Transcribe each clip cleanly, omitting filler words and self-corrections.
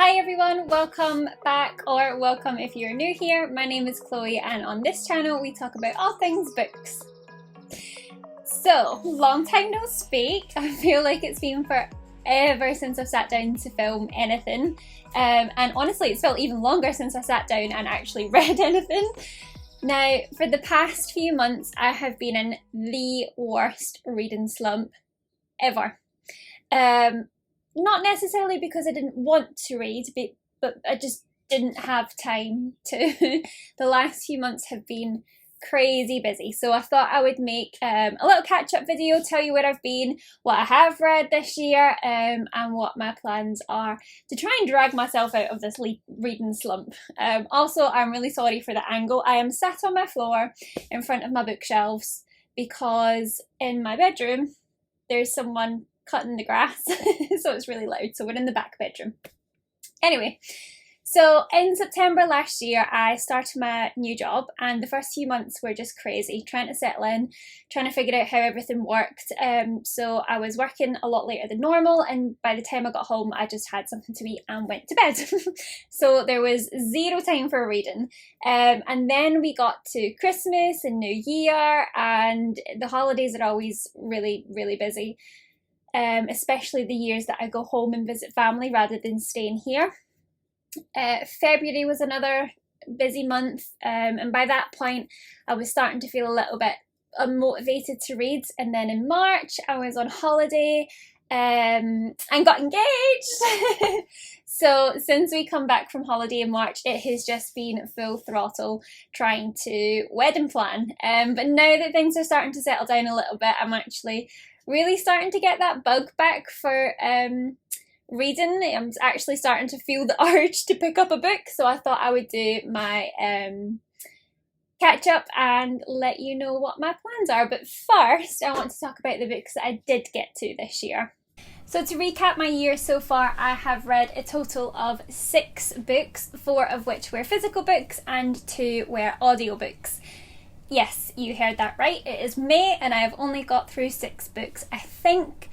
Hi everyone, welcome back, or welcome if you're new here. My name is Chloe and on this channel we talk about all things books. So, long time no speak. I feel like it's been forever since I've sat down to film anything. And honestly it's felt even longer since I sat down and actually read anything. Now, for the past few months I have been in the worst reading slump ever. Not necessarily because I didn't want to read, but I just didn't have time to. The last few months have been crazy busy, so I thought I would make a little catch-up video, tell you where I've been, what I have read this year, and what my plans are to try and drag myself out of this reading slump. Also, I'm really sorry for the angle. I am sat on my floor in front of my bookshelves because in my bedroom there's someone cutting the grass, so it's really loud, so we're in the back bedroom. Anyway, so in September last year I started my new job and the first few months were just crazy, trying to settle in, trying to figure out how everything worked. So I was working a lot later than normal, and by the time I got home I just had something to eat and went to bed. So there was zero time for reading. And then we got to Christmas and New Year, and the holidays are always really, really busy. Especially the years that I go home and visit family rather than staying here. February was another busy month, and by that point I was starting to feel a little bit unmotivated to read. And then in March I was on holiday and got engaged. So since we come back from holiday in March, it has just been full throttle trying to wedding plan. But now that things are starting to settle down a little bit, I'm actually really starting to get that bug back for reading. I'm actually starting to feel the urge to pick up a book, so I thought I would do my catch up and let you know what my plans are. But first I want to talk about the books that I did get to this year. So to recap my year so far, I have read a total of 6 books, 4 of which were physical books and 2 were audiobooks. Yes, you heard that right. It is May and I have only got through 6 books. I think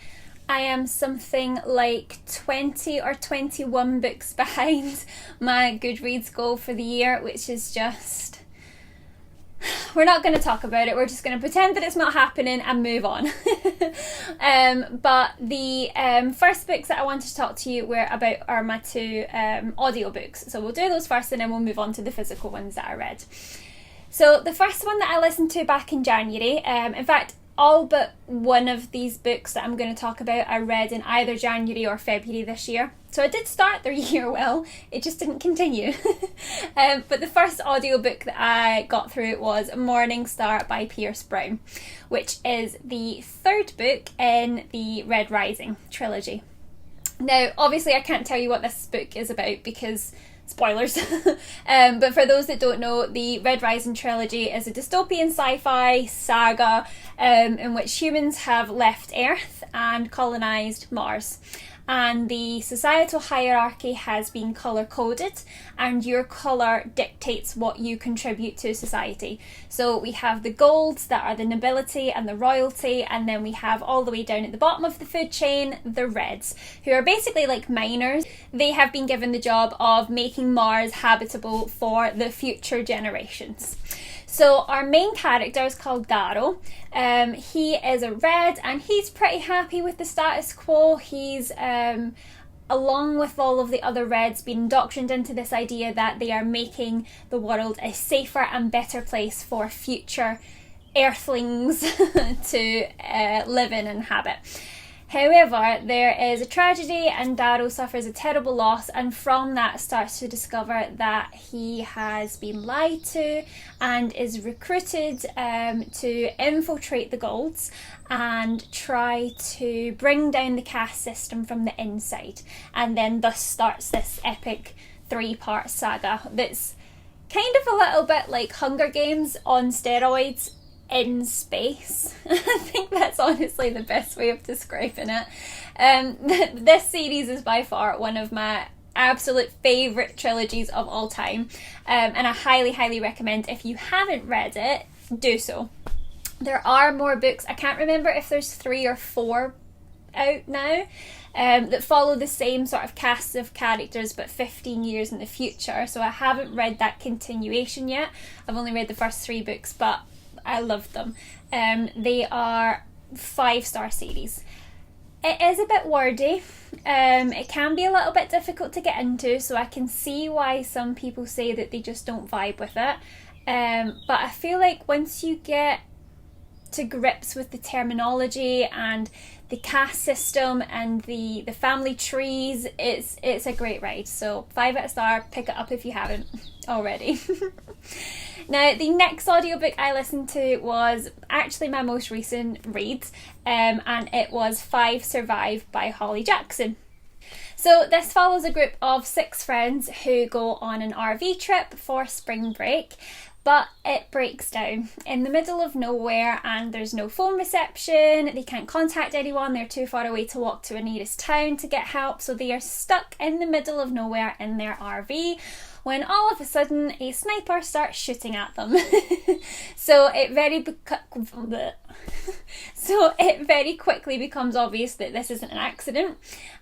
I am something like 20 or 21 books behind my Goodreads goal for the year, which is just... We're not going to talk about it. We're just going to pretend that it's not happening and move on. But the first books that I wanted to talk to you are my 2 audiobooks. So we'll do those first and then we'll move on to the physical ones that I read. So the first one that I listened to back in January, in fact, all but one of these books that I'm going to talk about I read in either January or February this year. So I did start the year well, it just didn't continue. But the first audiobook that I got through was Morning Star by Pierce Brown, which is the 3rd book in the Red Rising trilogy. Now, obviously I can't tell you what this book is about because spoilers. But for those that don't know, the Red Rising trilogy is a dystopian sci-fi saga in which humans have left Earth and colonised Mars. And the societal hierarchy has been colour-coded, and your colour dictates what you contribute to society. So we have the golds that are the nobility and the royalty, and then we have all the way down at the bottom of the food chain, the reds, who are basically like miners. They have been given the job of making Mars habitable for the future generations. So our main character is called Darrow. He is a red and he's pretty happy with the status quo. He's, along with all of the other reds, been indoctrined into this idea that they are making the world a safer and better place for future earthlings to live in and inhabit. However, there is a tragedy and Darrow suffers a terrible loss, and from that starts to discover that he has been lied to and is recruited to infiltrate the Golds and try to bring down the caste system from the inside. And then thus starts this epic 3-part saga that's kind of a little bit like Hunger Games on steroids in space. I think that's honestly the best way of describing it. This series is by far one of my absolute favourite trilogies of all time, and I highly recommend, if you haven't read it, do so. There are more books. I can't remember if there's 3 or 4 out now that follow the same sort of cast of characters but 15 years in the future. So I haven't read that continuation yet. I've only read the first 3 books, but I loved them. They are 5-star series. It is a bit wordy. It can be a little bit difficult to get into, so I can see why some people say that they just don't vibe with it. But I feel like once you get to grips with the terminology and the caste system and the family trees, it's a great ride. So 5 out of star, pick it up if you haven't already. Now, the next audiobook I listened to was actually my most recent read, and it was 5 Survive by Holly Jackson. So this follows a group of 6 friends who go on an RV trip for spring break, but it breaks down in the middle of nowhere and there's no phone reception, they can't contact anyone, they're too far away to walk to a nearest town to get help, so they are stuck in the middle of nowhere in their RV when all of a sudden a sniper starts shooting at them. So it very quickly becomes obvious that this isn't an accident,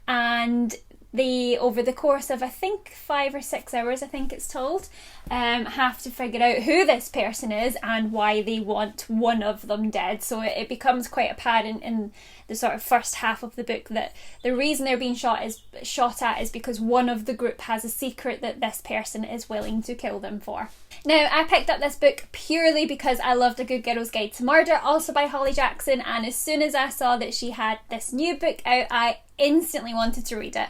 and they, over the course of I think 5 or 6 hours, I think it's told, have to figure out who this person is and why they want one of them dead. So it becomes quite apparent in the sort of first half of the book that the reason they're being shot at is because one of the group has a secret that this person is willing to kill them for. Now, I picked up this book purely because I loved A Good Girl's Guide to Murder, also by Holly Jackson, and as soon as I saw that she had this new book out, I instantly wanted to read it.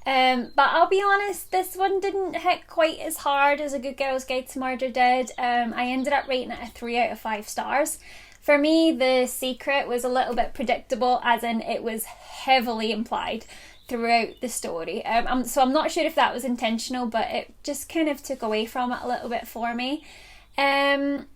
But I'll be honest, this one didn't hit quite as hard as A Good Girl's Guide to Murder did. I ended up rating it a 3 out of 5 stars. For me, the secret was a little bit predictable, as in it was heavily implied throughout the story. So I'm not sure if that was intentional, but it just kind of took away from it a little bit for me. The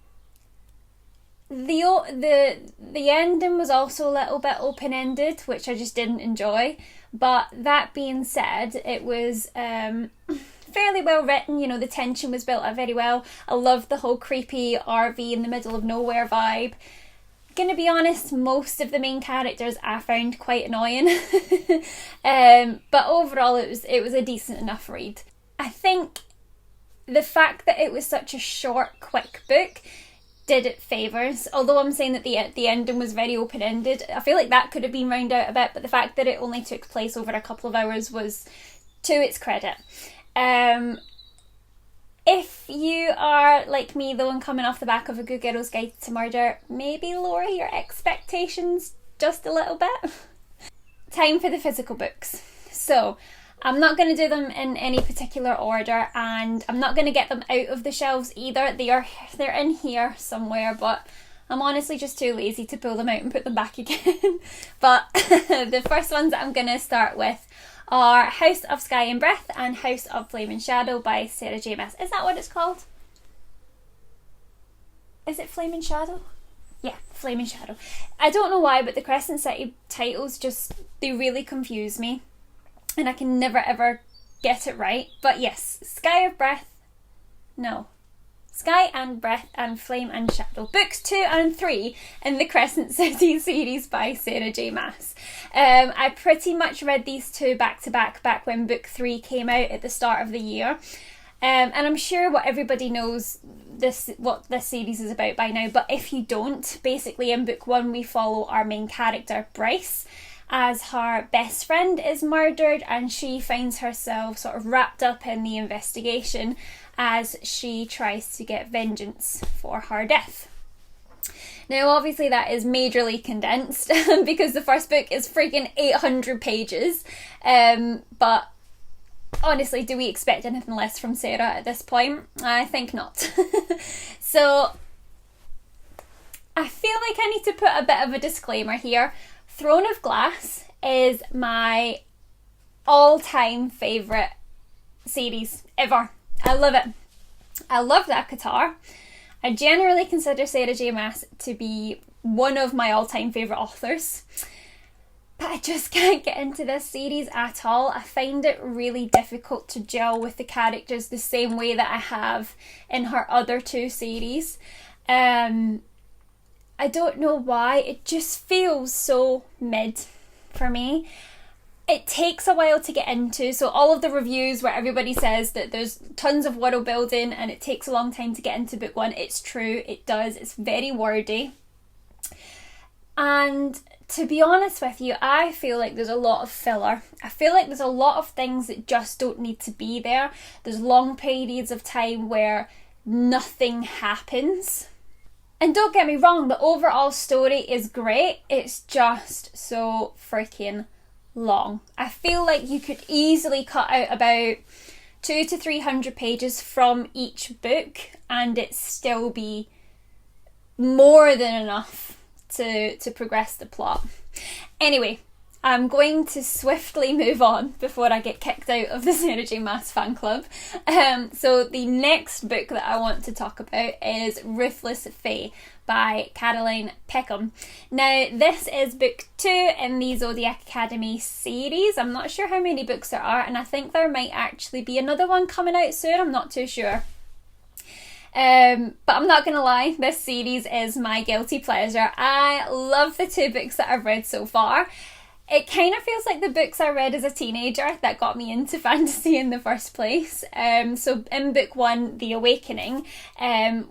ending was also a little bit open-ended, which I just didn't enjoy. But that being said, it was fairly well written. You know, the tension was built up very well. I loved the whole creepy RV in the middle of nowhere vibe. Gonna be honest, most of the main characters I found quite annoying. But overall it was a decent enough read. I think the fact that it was such a short, quick book did it favours. Although I'm saying that the ending was very open-ended, I feel like that could have been rounded out a bit, but the fact that it only took place over a couple of hours was to its credit. If you are like me though and coming off the back of A Good Girl's Guide to Murder, maybe lower your expectations just a little bit. Time for the physical books. So I'm not going to do them in any particular order, and I'm not going to get them out of the shelves either. They're in here somewhere, but I'm honestly just too lazy to pull them out and put them back again. But the first ones that I'm going to start with are House of Sky and Breath and House of Flame and Shadow by Sarah J. Maas. Is that what it's called? Is it Flame and Shadow? Yeah, Flame and Shadow. I don't know why, but the Crescent City titles they really confuse me. And I can never ever get it right. But yes, Sky and Breath and Flame and Shadow. Books 2 and 3 in the Crescent City series by Sarah J. Maas. I pretty much read these 2 back to back when book 3 came out at the start of the year. And I'm sure what everybody knows what this series is about by now. But if you don't, basically in book 1 we follow our main character, Bryce, as her best friend is murdered and she finds herself sort of wrapped up in the investigation as she tries to get vengeance for her death. Now obviously that is majorly condensed because the first book is freaking 800 pages, but honestly, do we expect anything less from Sarah at this point? I think not. So I feel like I need to put a bit of a disclaimer here. Throne of Glass is my all-time favourite series ever. I love it. I love that guitar. I generally consider Sarah J. Maas to be one of my all-time favourite authors. But I just can't get into this series at all. I find it really difficult to gel with the characters the same way that I have in her other 2 series. I don't know why, it just feels so mid for me. It takes a while to get into, so all of the reviews where everybody says that there's tons of world building and it takes a long time to get into book one, it's true, it does. It's very wordy. And to be honest with you, I feel like there's a lot of filler. I feel like there's a lot of things that just don't need to be there. There's long periods of time where nothing happens. And don't get me wrong, the overall story is great. It's just so freaking long. I feel like you could easily cut out about 200 to 300 pages from each book and it still be more than enough to progress the plot. Anyway, I'm going to swiftly move on before I get kicked out of the Sarah J Maas fan club. So the next book that I want to talk about is Ruthless Fae by Caroline Peckham. Now, this is book 2 in the Zodiac Academy series. I'm not sure how many books there are, and I think there might actually be another one coming out soon. I'm not too sure. But I'm not gonna lie, this series is my guilty pleasure. I love the 2 books that I've read so far. It kind of feels like the books I read as a teenager that got me into fantasy in the first place. So in book 1, The Awakening,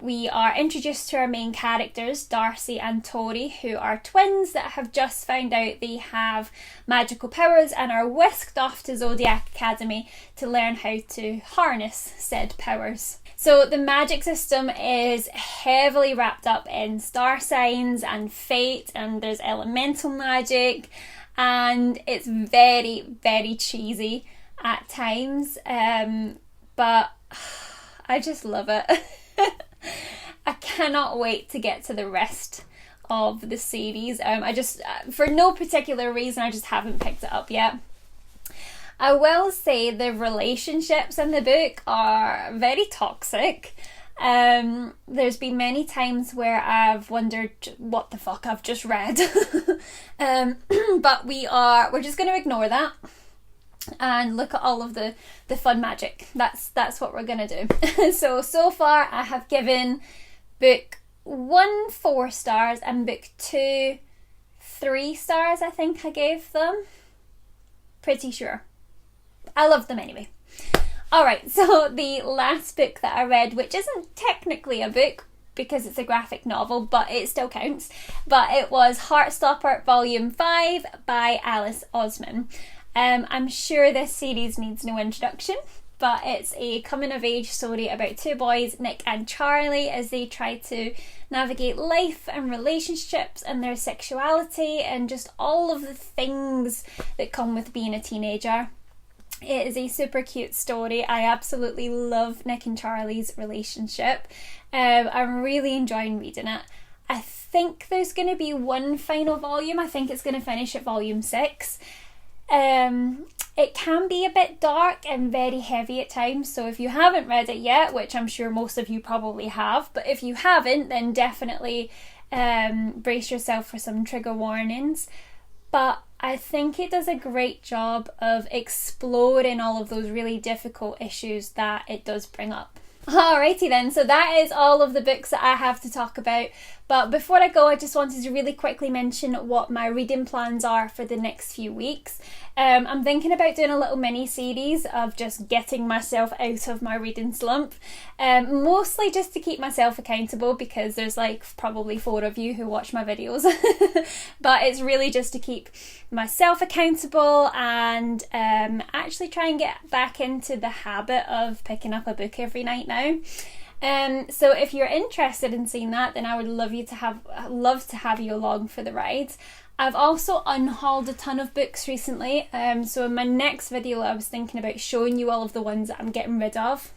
we are introduced to our main characters, Darcy and Tori, who are twins that have just found out they have magical powers and are whisked off to Zodiac Academy to learn how to harness said powers. So the magic system is heavily wrapped up in star signs and fate, and there's elemental magic, and it's very, very cheesy at times, but I just love it. I cannot wait to get to the rest of the series. I just, for no particular reason, I just haven't picked it up yet. I will say the relationships in the book are very toxic. There's been many times where I've wondered what the fuck I've just read. But we're just going to ignore that and look at all of the fun magic. That's what we're going to do. So far I have given book 1 4 stars and book 2 3 stars, I think I gave them. Pretty sure. I love them anyway. Alright, so the last book that I read, which isn't technically a book because it's a graphic novel, but it still counts, but it was Heartstopper Volume 5 by Alice Osman. I'm sure this series needs no introduction, but it's a coming-of-age story about 2 boys, Nick and Charlie, as they try to navigate life and relationships and their sexuality and just all of the things that come with being a teenager. It is a super cute story. I absolutely love Nick and Charlie's relationship. I'm really enjoying reading it. I think there's going to be 1 final volume. I think it's going to finish at volume 6. It can be a bit dark and very heavy at times, so if you haven't read it yet, which I'm sure most of you probably have, but if you haven't, then definitely brace yourself for some trigger warnings. But I think it does a great job of exploring all of those really difficult issues that it does bring up. Alrighty then, so that is all of the books that I have to talk about. But before I go, I just wanted to really quickly mention what my reading plans are for the next few weeks. I'm thinking about doing a little mini series of just getting myself out of my reading slump. Mostly just to keep myself accountable, because there's like probably 4 of you who watch my videos. But it's really just to keep myself accountable and actually try and get back into the habit of picking up a book every night now. So if you're interested in seeing that, then I would love to have you along for the ride. I've also unhauled a ton of books recently, so in my next video I was thinking about showing you all of the ones that I'm getting rid of.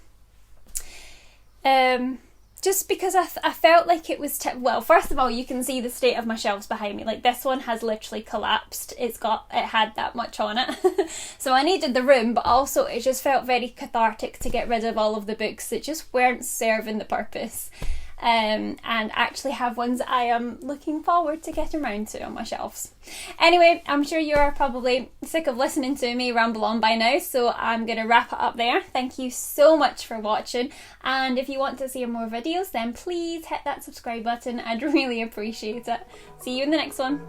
Just because I felt like it was, well, first of all, you can see the state of my shelves behind me. Like, this one has literally collapsed. It had that much on it. So I needed the room, but also it just felt very cathartic to get rid of all of the books that just weren't serving the purpose. And actually have ones that I am looking forward to getting around to on my shelves. Anyway, I'm sure you're probably sick of listening to me ramble on by now, so I'm going to wrap it up there. Thank you so much for watching, and if you want to see more videos, then please hit that subscribe button. I'd really appreciate it. See you in the next one.